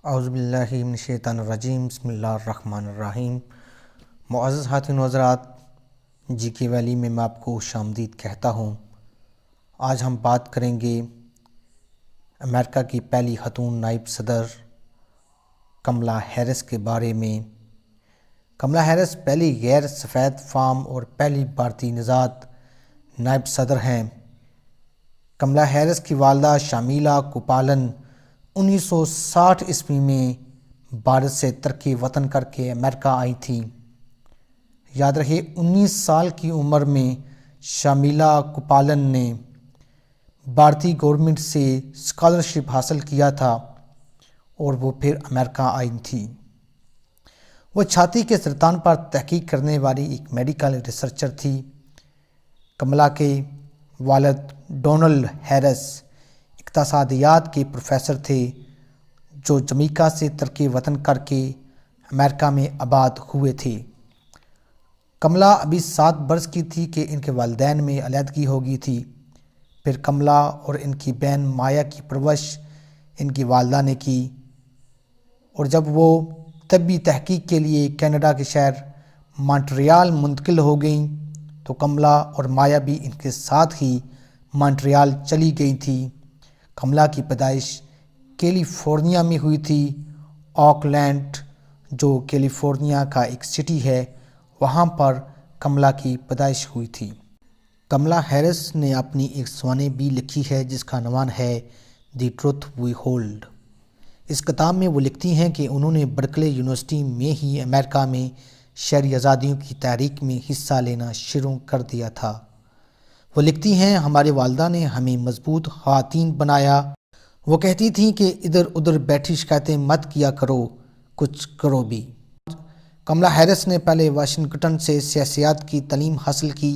اعوذ باللہ من الشیطان الرجیم، بسم اللہ الرحمن الرحیم۔ معزز خواتین و حضرات، جی کے ویلی میں آپ کو خوش آمدید کہتا ہوں۔ آج ہم بات کریں گے امریکہ کی پہلی خاتون نائب صدر کملا ہیرس کے بارے میں۔ کملا ہیرس پہلی غیر سفید فام اور پہلی بھارتی نژاد نائب صدر ہیں۔ کملا ہیرس کی والدہ شامیلا کوپالن 1960 عیسوی میں بھارت سے ترک وطن کر کے امریکہ آئی تھی۔ یاد رہے 19 سال کی عمر میں شامیلا کوپالن نے بھارتی گورنمنٹ سے اسکالرشپ حاصل کیا تھا اور وہ پھر امریکہ آئی تھی۔ وہ چھاتی کے سرطان پر تحقیق کرنے والی ایک میڈیکل ریسرچر تھی۔ کملا کے والد ڈونلڈ ہیرس اقتصادیات کے پروفیسر تھے جو جمیکا سے ترک وطن کر کے امریکہ میں آباد ہوئے تھے۔ کملا ابھی 7 برس کی تھی کہ ان کے والدین میں علیحدگی ہو گئی تھی۔ پھر کملا اور ان کی بہن مایا کی پرورش ان کی والدہ نے کی، اور جب وہ طبی تحقیق کے لیے کینیڈا کے شہر مونٹریال منتقل ہو گئیں تو کملا اور مایا بھی ان کے ساتھ ہی مونٹریال چلی گئی تھی۔ کملا کی پیدائش کیلیفورنیا میں ہوئی تھی۔ آکلینڈ جو کیلیفورنیا کا ایک سٹی ہے، وہاں پر کملا کی پیدائش ہوئی تھی۔ کملا ہیرس نے اپنی ایک سوانح بھی لکھی ہے جس کا عنوان ہے دی ٹروتھ وی ہولڈ۔ اس کتاب میں وہ لکھتی ہیں کہ انہوں نے برکلے یونیورسٹی میں ہی امریکہ میں شہری آزادیوں کی تحریک میں حصہ لینا شروع کر دیا تھا۔ وہ لکھتی ہیں، ہماری والدہ نے ہمیں مضبوط خواتین بنایا۔ وہ کہتی تھیں کہ ادھر ادھر بیٹھی شکایتیں مت کیا کرو، کچھ کرو بھی۔ کملا ہیرس نے پہلے واشنگٹن سے سیاسیات کی تعلیم حاصل کی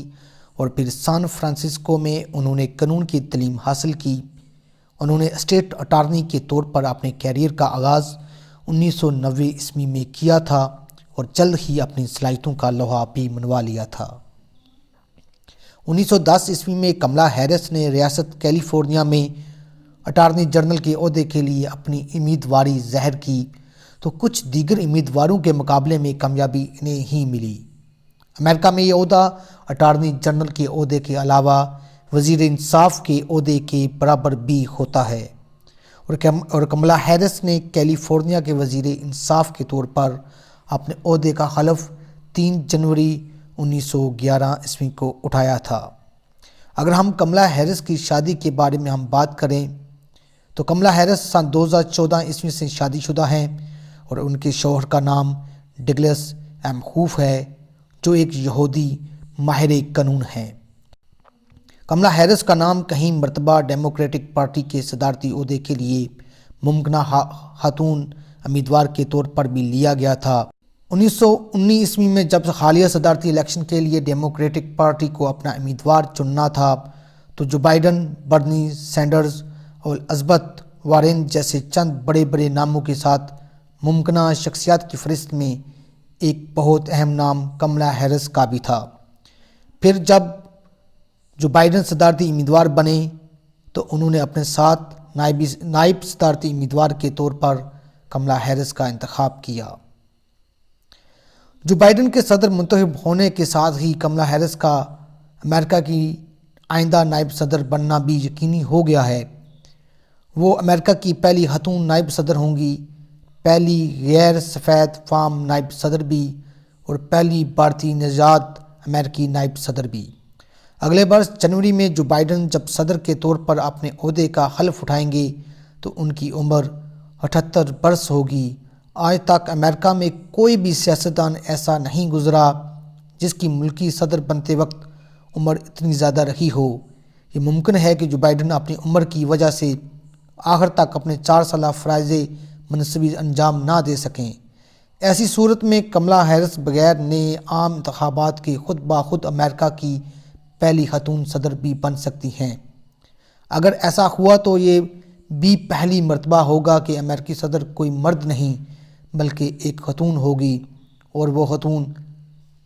اور پھر سان فرانسسکو میں انہوں نے قانون کی تعلیم حاصل کی۔ انہوں نے اسٹیٹ اٹارنی کے طور پر اپنے کیریئر کا آغاز 1990 عیسوی میں کیا تھا اور جلد ہی اپنی صلاحیتوں کا لوہا بھی منوا لیا تھا۔ 1910 عیسوی میں کملا ہیرس نے ریاست کیلیفورنیا میں اٹارنی جنرل کے عہدے کے لیے اپنی امیدواری ظاہر کی تو کچھ دیگر امیدواروں کے مقابلے میں کامیابی انہیں ہی ملی۔ امریکہ میں یہ عہدہ اٹارنی جنرل کے عہدے کے علاوہ وزیر انصاف کے عہدے کے برابر بھی ہوتا ہے، اور کملا ہیرس نے کیلیفورنیا کے وزیر انصاف کے طور پر اپنے عہدے کا حلف 3 جنوری 1911 عیسوی کو اٹھایا تھا۔ اگر ہم کملا ہیرس کی شادی کے بارے میں ہم بات کریں تو کملا ہیرس سن 2014 عیسوی سے شادی شدہ ہیں اور ان کے شوہر کا نام ڈگلس ایم ہوف ہے جو ایک یہودی ماہر قانون ہیں۔ کملا ہیرس کا نام کہیں مرتبہ ڈیموکریٹک پارٹی کے صدارتی عہدے کے لیے ممکنہ خاتون امیدوار کے طور پر بھی لیا گیا تھا۔ 1919 عیسوی میں جب حالیہ صدارتی الیکشن کے لیے ڈیموکریٹک پارٹی کو اپنا امیدوار چننا تھا تو جو بائیڈن، برنی سینڈرز اور الزبتھ وارن جیسے چند بڑے بڑے ناموں کے ساتھ ممکنہ شخصیات کی فہرست میں ایک بہت اہم نام کملا ہیرس کا بھی تھا۔ پھر جب جو بائیڈن صدارتی امیدوار بنے تو انہوں نے اپنے ساتھ نائب صدارتی امیدوار کے طور پر کملا ہیرس کا انتخاب کیا۔ جو بائیڈن کے صدر منتخب ہونے کے ساتھ ہی کملا ہیرس کا امریکہ کی آئندہ نائب صدر بننا بھی یقینی ہو گیا ہے۔ وہ امریکہ کی پہلی خاتون نائب صدر ہوں گی، پہلی غیر سفید فام نائب صدر بھی اور پہلی بھارتی نژاد امریکی نائب صدر بھی۔ اگلے برس جنوری میں جو بائیڈن جب صدر کے طور پر اپنے عہدے کا حلف اٹھائیں گے تو ان کی عمر 78 برس ہوگی۔ آج تک امریکہ میں کوئی بھی سیاستدان ایسا نہیں گزرا جس کی ملکی صدر بنتے وقت عمر اتنی زیادہ رہی ہو۔ یہ ممکن ہے کہ جو بائیڈن اپنی عمر کی وجہ سے آخر تک اپنے 4 سالہ فرائض منصبی انجام نہ دے سکیں۔ ایسی صورت میں کملا ہیرس بغیر نئے عام انتخابات کے خود بخود امریکہ کی پہلی خاتون صدر بھی بن سکتی ہیں۔ اگر ایسا ہوا تو یہ بھی پہلی مرتبہ ہوگا کہ امریکی صدر کوئی مرد نہیں بلکہ ایک خاتون ہوگی، اور وہ خاتون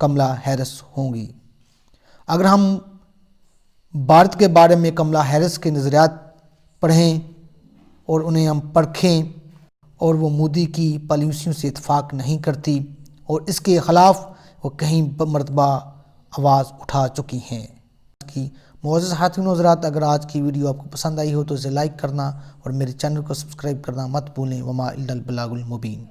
کملا ہیرس ہوں گی۔ اگر ہم بھارت کے بارے میں کملا ہیرس کے نظریات پڑھیں اور انہیں ہم پرکھیں اور وہ مودی کی پالیسیوں سے اتفاق نہیں کرتی اور اس کے خلاف وہ کئی مرتبہ آواز اٹھا چکی ہیں۔ معزز خواتین و حضرات، اگر آج کی ویڈیو آپ کو پسند آئی ہو تو اسے لائک کرنا اور میرے چینل کو سبسکرائب کرنا مت بھولیں۔ وما الا البلاغ المبین۔